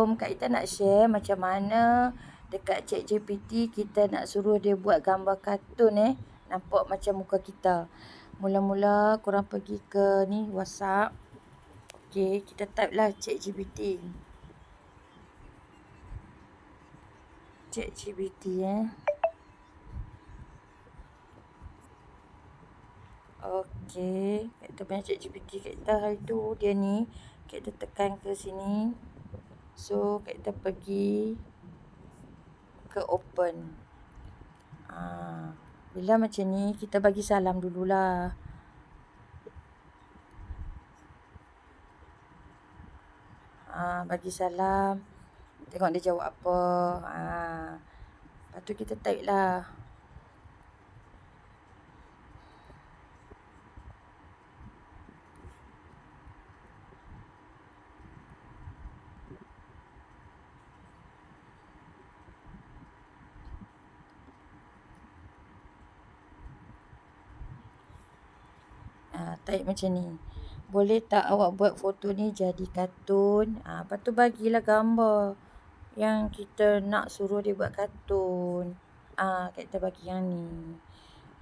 Assalamualaikum. Kak Ita nak share macam mana dekat ChatGPT kita nak suruh dia buat gambar kartun nampak macam muka kita. Mula-mula korang pergi ke ni WhatsApp. Okey, kita type lah ChatGPT. ChatGPT Okey, kita punya ChatGPT kita hari tu dia ni, kita tekan ke sini. So, kita pergi ke open. Bila macam ni, kita bagi salam dululah. Bagi salam. Tengok dia jawab apa. Lepas tu kita type lah. Type macam ni. Boleh tak awak buat foto ni jadi kartun? Lepas tu bagilah gambar yang kita nak suruh dia buat kartun. Kita bagi yang ni.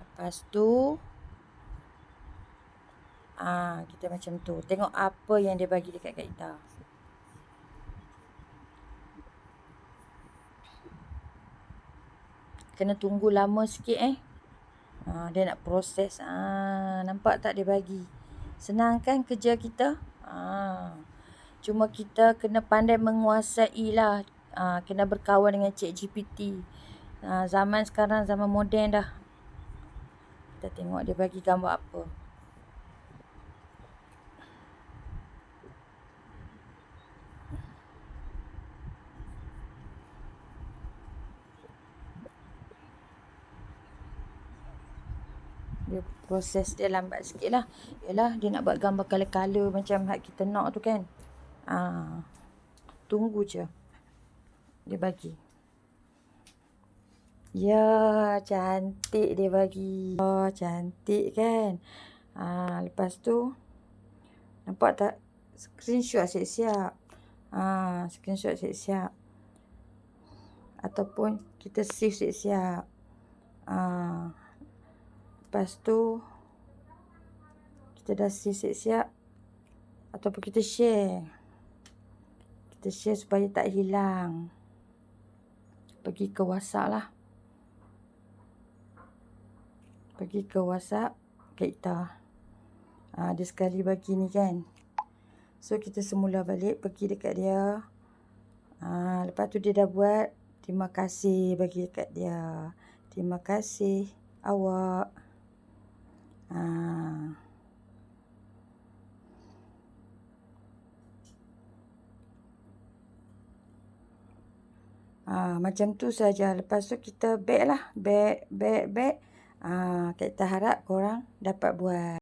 Lepas tu kita macam tu. Tengok apa yang dia bagi dekat kita. Kena tunggu lama sikit dia nak proses. Nampak tak dia bagi? Senang kan kerja kita? Cuma kita kena pandai menguasai lah. Kena berkawan dengan ChatGPT. Zaman sekarang zaman moden dah. Kita tengok dia bagi gambar apa. Dia proses dia lambat sikit lah. Yalah, dia nak buat gambar colour-colour macam hak kita nak tu kan. Tunggu je. Dia bagi. Ya, cantik dia bagi. Oh, cantik kan. Lepas tu, nampak tak? Screenshot siap-siap. Screenshot siap-siap. Ataupun kita save siap-siap. Lepas tu, kita dah save siap-siap. Ataupun kita share. Kita share supaya tak hilang. Pergi ke WhatsApp lah. Pergi ke WhatsApp kita. Dia sekali bagi ni kan. So, kita semula balik pergi dekat dia. Lepas tu dia dah buat. Terima kasih bagi dekat dia. Terima kasih awak. Macam tu saja. Lepas tu kita back lah. Back. Kita harap korang dapat buat.